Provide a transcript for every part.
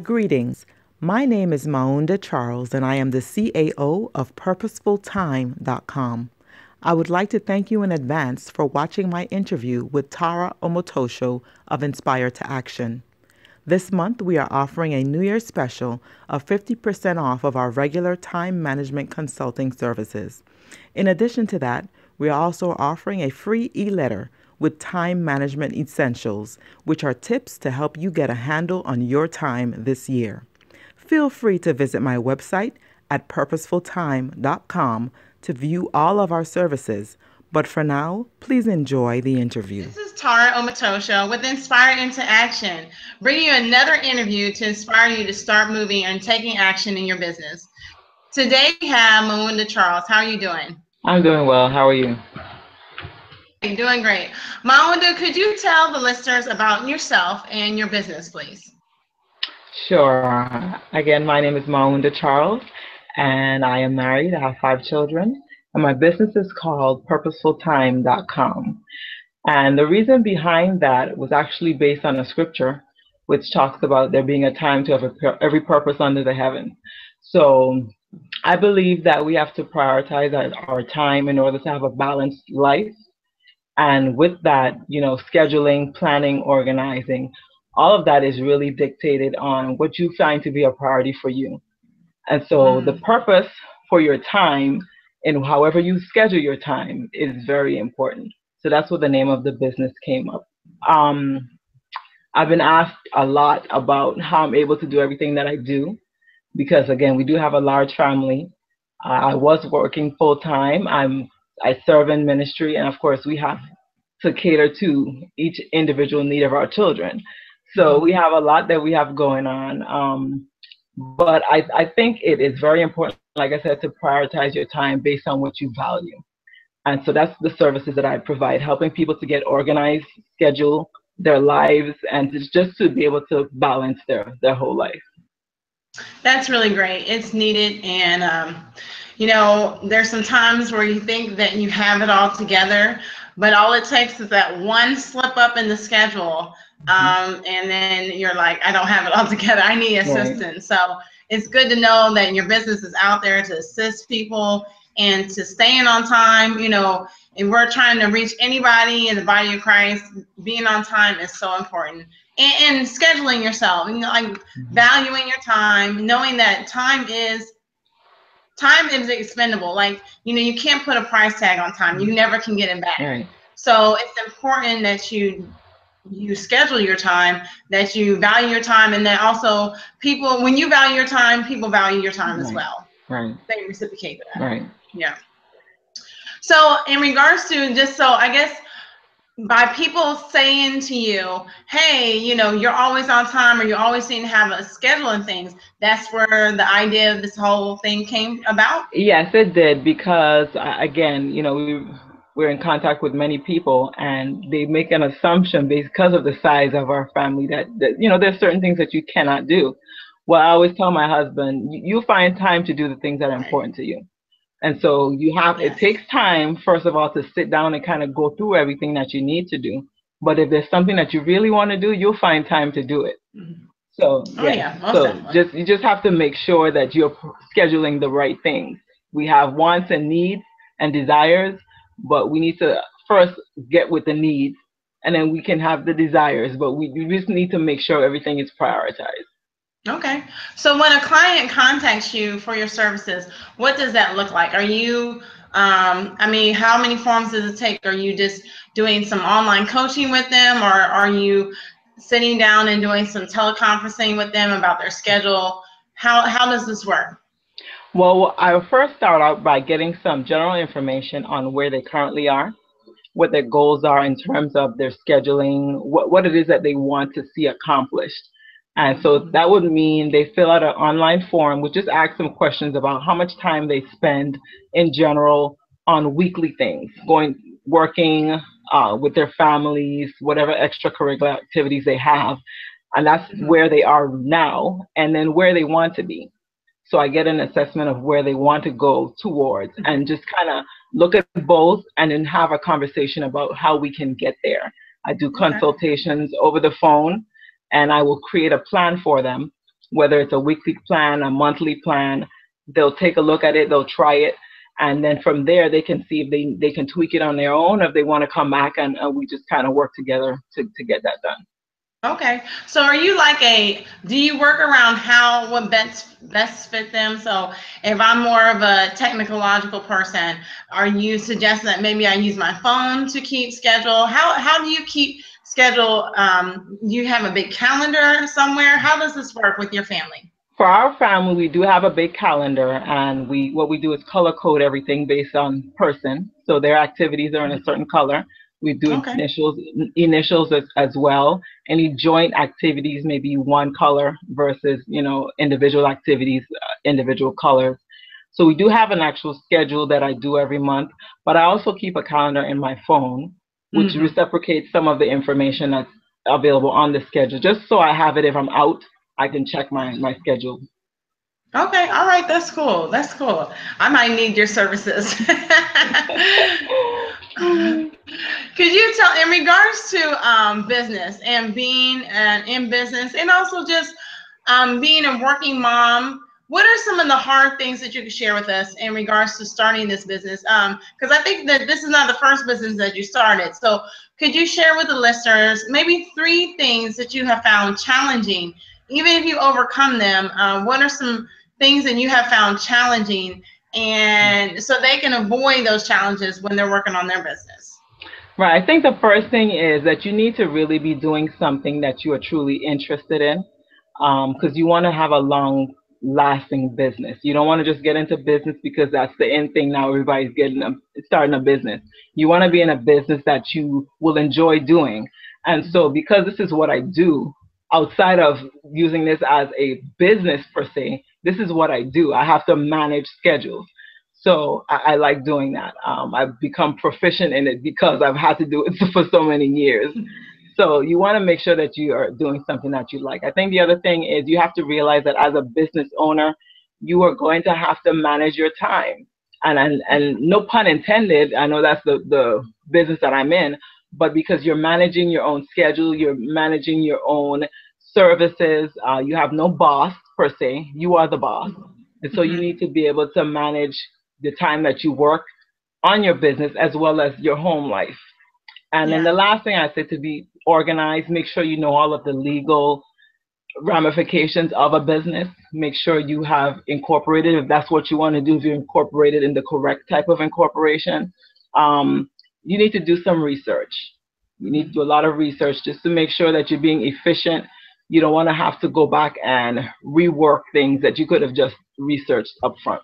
Greetings. My name is Maunda Charles, and I am the CAO of Purposefultime.com. I would like to thank you in advance for watching my interview with Tara Omotosho of Inspire to Action. This month, we are offering a New Year's special of 50% off of our regular time management consulting services. In addition to that, we are also offering a free e-letter with time management essentials, which are tips to help you get a handle on your time this year. Feel free to visit my website at purposefultime.com to view all of our services. But for now, please enjoy the interview. This is Tara Omotosho with Inspire into Action, bringing you another interview to inspire you to start moving and taking action in your business. Today we have Maunda Charles. How are you doing? I'm doing well. How are you? Doing great. Maunda, could you tell the listeners about yourself and your business, please? Sure. Again, my name is Maunda Charles, and I am married. I have 5 children, and my business is called Purposefultime.com. And the reason behind that was actually based on a scripture which talks about there being a time to have every purpose under the heaven. So I believe that we have to prioritize our time in order to have a balanced life. And with that, scheduling, planning, organizing, all of that is really dictated on what you find to be a priority for you. And so the purpose for your time and however you schedule your time is very important. So that's what the name of the business came up. I've been asked a lot about how I'm able to do everything that I do because, again, we do have a large family. I was working full time. I serve in ministry, and of course, we have to cater to each individual need of our children. So we have a lot that we have going on. But I think it is very important, like I said, to prioritize your time based on what you value. And so that's the services that I provide, helping people to get organized, schedule their lives, and just to be able to balance their whole life. That's really great. It's needed. And, there's some times where you think that you have it all together, but all it takes is that one slip up in the schedule. And then you're like, I don't have it all together. I need assistance. Right. So it's good to know that your business is out there to assist people and to staying on time, and we're trying to reach anybody in the body of Christ. Being on time is so important. And scheduling yourself, valuing your time, knowing that time is expendable. You can't put a price tag on time. You never can get it back. Right. So it's important that you schedule your time, that you value your time, and that also when you value your time, people value your time as well. Right. They reciprocate that. Right. Yeah. So in regards to I guess by people saying to you, hey, you're always on time or you always seem to have a schedule and things, that's where the idea of this whole thing came about? Yes, it did, because again, we're in contact with many people and they make an assumption because of the size of our family that there's certain things that you cannot do. Well, I always tell my husband, you find time to do the things that are important to you. And so it takes time, first of all, to sit down and kind of go through everything that you need to do. But if there's something that you really want to do, you'll find time to do it. So, you just have to make sure that you're scheduling the right things. We have wants and needs and desires, but we need to first get with the needs, and then we can have the desires. But we just need to make sure everything is prioritized. Okay. So when a client contacts you for your services, what does that look like? Are you, how many forms does it take? Are you just doing some online coaching with them, or are you sitting down and doing some teleconferencing with them about their schedule? How does this work? Well, I will first start out by getting some general information on where they currently are, what their goals are in terms of their scheduling, what it is that they want to see accomplished. And so that would mean they fill out an online form, which just asks them questions about how much time they spend in general on weekly things, working with their families, whatever extracurricular activities they have. And that's where they are now, and then where they want to be. So I get an assessment of where they want to go towards and just kind of look at both and then have a conversation about how we can get there. I do consultations over the phone, and I will create a plan for them whether it's a weekly plan, a monthly plan. They'll take a look at it, they'll try it, and then from there they can see if they can tweak it on their own, or if they want to come back and we just kind of work together to get that done. Okay. So are you like do you work around what best fit them? So if I'm more of a technological person, are you suggesting that maybe I use my phone to keep schedule? How do you keep schedule? Do you have a big calendar somewhere? How does this work with your family? For our family, we do have a big calendar, and what we do is color code everything based on person. So their activities are in a certain color. We do Okay. initials as well. Any joint activities may be one color versus, individual activities, individual colors. So we do have an actual schedule that I do every month, but I also keep a calendar in my phone, which reciprocates some of the information that's available on the schedule, just so I have it if I'm out. I can check my schedule. Okay, all right, that's cool. That's cool. I might need your services. Could you tell, in regards to business and being in business, and also just being a working mom, what are some of the hard things that you could share with us in regards to starting this business? Because I think that this is not the first business that you started. So could you share with the listeners maybe 3 things that you have found challenging? Even if you overcome them, what are some things that you have found challenging, and so they can avoid those challenges when they're working on their business? Right. I think the first thing is that you need to really be doing something that you are truly interested in, because you want to have a long-lasting business. You don't want to just get into business because that's the end thing now. Everybody's starting a business. You want to be in a business that you will enjoy doing. And so because this is what I do, outside of using this as a business per se, this is what I do. I have to manage schedules. So I like doing that. I've become proficient in it because I've had to do it for so many years. So you want to make sure that you are doing something that you like. I think the other thing is you have to realize that as a business owner, you are going to have to manage your time. And no pun intended, I know that's the business that I'm in, but because you're managing your own schedule, you're managing your own services, you have no boss per se, you are the boss. And so you need to be able to manage the time that you work on your business as well as your home life. And then the last thing I say, to be organized, make sure you know all of the legal ramifications of a business. Make sure you have incorporated, if that's what you want to do, if you're incorporated in the correct type of incorporation. You need to do some research. You need to do a lot of research just to make sure that you're being efficient. You don't want to have to go back and rework things that you could have just researched up front.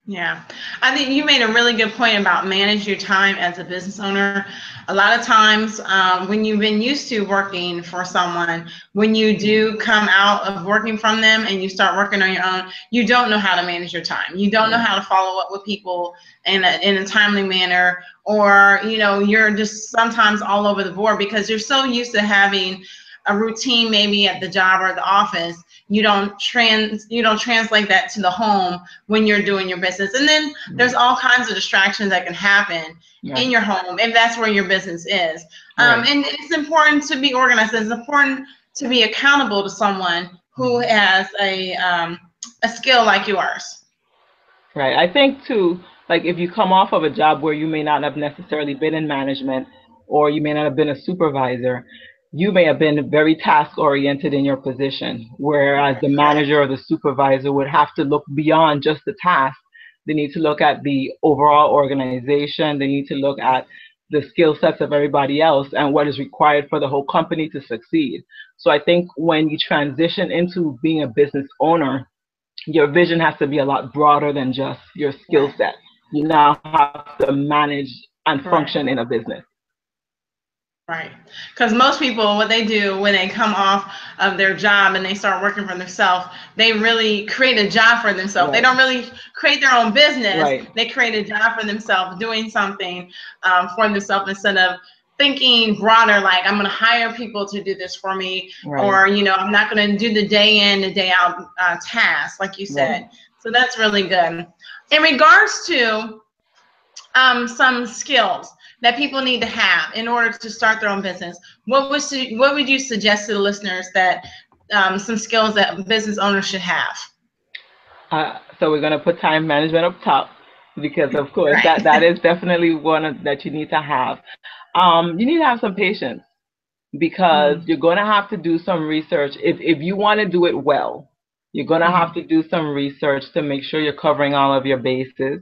Yeah, I think you made a really good point about manage your time as a business owner. A lot of times when you've been used to working for someone, when you do come out of working from them and you start working on your own, you don't know how to manage your time. You don't know how to follow up with people in a timely manner, or you're just sometimes all over the board because you're so used to having a routine maybe at the job or the office. You don't translate that to the home when you're doing your business. And then there's all kinds of distractions that can happen in your home if that's where your business is. And it's important to be organized. It's important to be accountable to someone who has a skill like yours. Right. I think too, like if you come off of a job where you may not have necessarily been in management, or you may not have been a supervisor, you may have been very task oriented in your position, whereas the manager or the supervisor would have to look beyond just the task. They need to look at the overall organization. They need to look at the skill sets of everybody else and what is required for the whole company to succeed. So I think when you transition into being a business owner, your vision has to be a lot broader than just your skill set. You now have to manage and function in a business. Right. Because most people, what they do when they come off of their job and they start working for themselves, they really create a job for themselves. They don't really create their own business. They create a job for themselves, doing something for themselves instead of thinking broader, like I'm going to hire people to do this for me, or, I'm not going to do the day in, the day out tasks, like you said. So that's really good. In regards to some skills that people need to have in order to start their own business, what would you suggest to the listeners that some skills that business owners should have? So we're going to put time management up top because, of course, Right. that is definitely that you need to have. You need to have some patience because you're going to have to do some research. If you want to do it well, you're going to have to do some research to make sure you're covering all of your bases.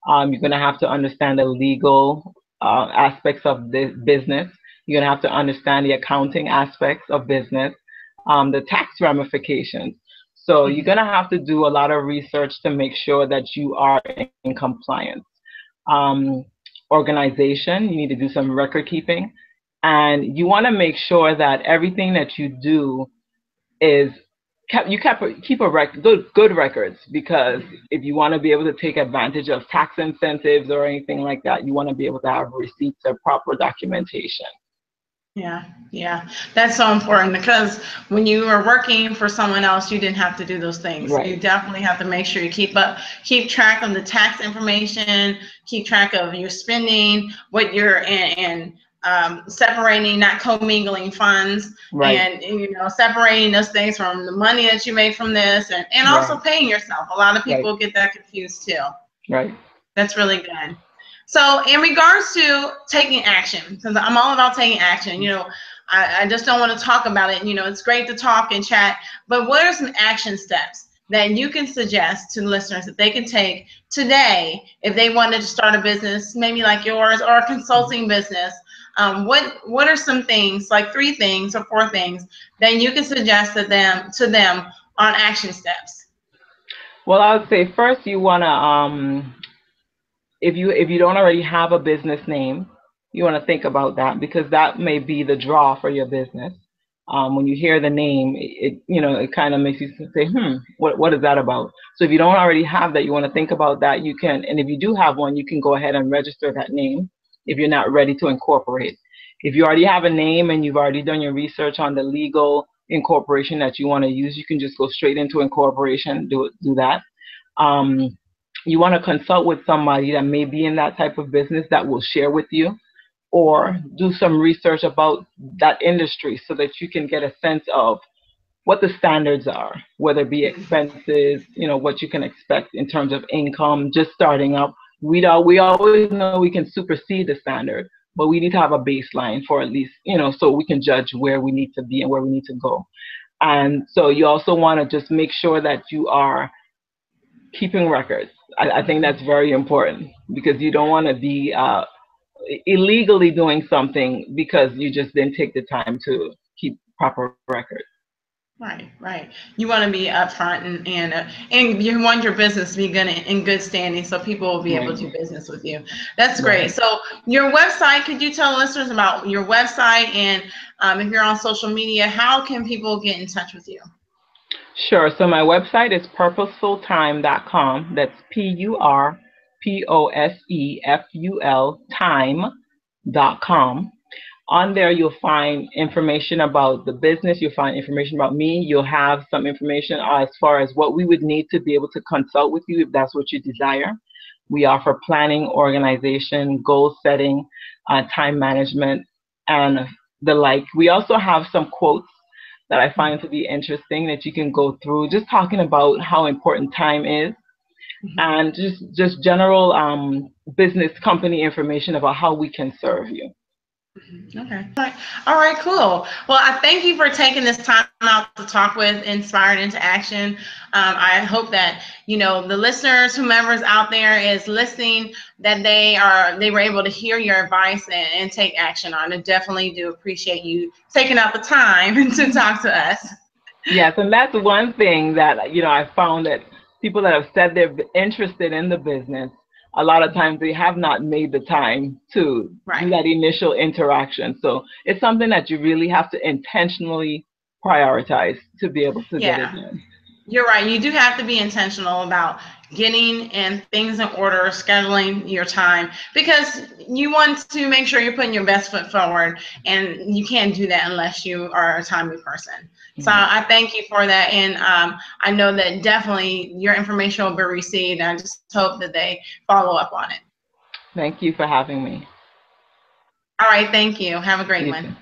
You're going to have to understand the legal aspects of this business. You're going to have to understand the accounting aspects of business, the tax ramifications. So you're going to have to do a lot of research to make sure that you are in compliance. Organization, you need to do some record keeping. And you want to make sure that everything that you do is keep good records, because if you want to be able to take advantage of tax incentives or anything like that, you want to be able to have receipts or proper documentation. Yeah, that's so important, because when you are working for someone else, you didn't have to do those things. Right. You definitely have to make sure you keep track of the tax information, keep track of your spending, what you're in, separating, not commingling funds, Right. and separating those things from the money that you make from this, and also paying yourself. A lot of people get that confused too. Right. That's really good. So in regards to taking action, because I'm all about taking action, I just don't want to talk about it. It's great to talk and chat, but what are some action steps that you can suggest to listeners that they can take today if they wanted to start a business, maybe like yours, or a consulting business? What are some things, like 3 things or 4 things, that you can suggest to them on action steps? Well, I would say first you want to if you don't already have a business name, you want to think about that, because that may be the draw for your business. When you hear the name, it kind of makes you say, what is that about? So if you don't already have that, you want to think about that. You can, and if you do have one, you can go ahead and register that name if you're not ready to incorporate. If you already have a name and you've already done your research on the legal incorporation that you want to use, you can just go straight into incorporation, do that. You want to consult with somebody that may be in that type of business that will share with you, or do some research about that industry so that you can get a sense of what the standards are, whether it be expenses, what you can expect in terms of income just starting up. We always know we can supersede the standard, but we need to have a baseline for at least, so we can judge where we need to be and where we need to go. And so you also want to just make sure that you are keeping records. I think that's very important, because you don't want to be illegally doing something because you just didn't take the time to keep proper records. Right. You want to be upfront, and you want your business to be good, in good standing, so people will be able to do business with you. That's great. So your website, could you tell listeners about your website, and if you're on social media, how can people get in touch with you? Sure. So my website is purposefultime.com. That's PURPOSEFUL time.com. On there, you'll find information about the business. You'll find information about me. You'll have some information as far as what we would need to be able to consult with you if that's what you desire. We offer planning, organization, goal setting, time management, and the like. We also have some quotes that I find to be interesting that you can go through, just talking about how important time is, and just general business company information about how we can serve you. Okay. All right, cool. Well, I thank you for taking this time out to talk with Inspired into Action. I hope that, the listeners, whomever's out there is listening, that they were able to hear your advice and take action on it. Definitely do appreciate you taking out the time to talk to us. Yes, and that's one thing that, I found that people that have said they're interested in the business, a lot of times they have not made the time to do that initial interaction. So it's something that you really have to intentionally prioritize to be able to get it done. You're right. You do have to be intentional about getting things in order, scheduling your time, because you want to make sure you're putting your best foot forward, and you can't do that unless you are a timely person. So I thank you for that, and I know that definitely your information will be received, and I just hope that they follow up on it. Thank you for having me. All right. Thank you. Have a great one. Too.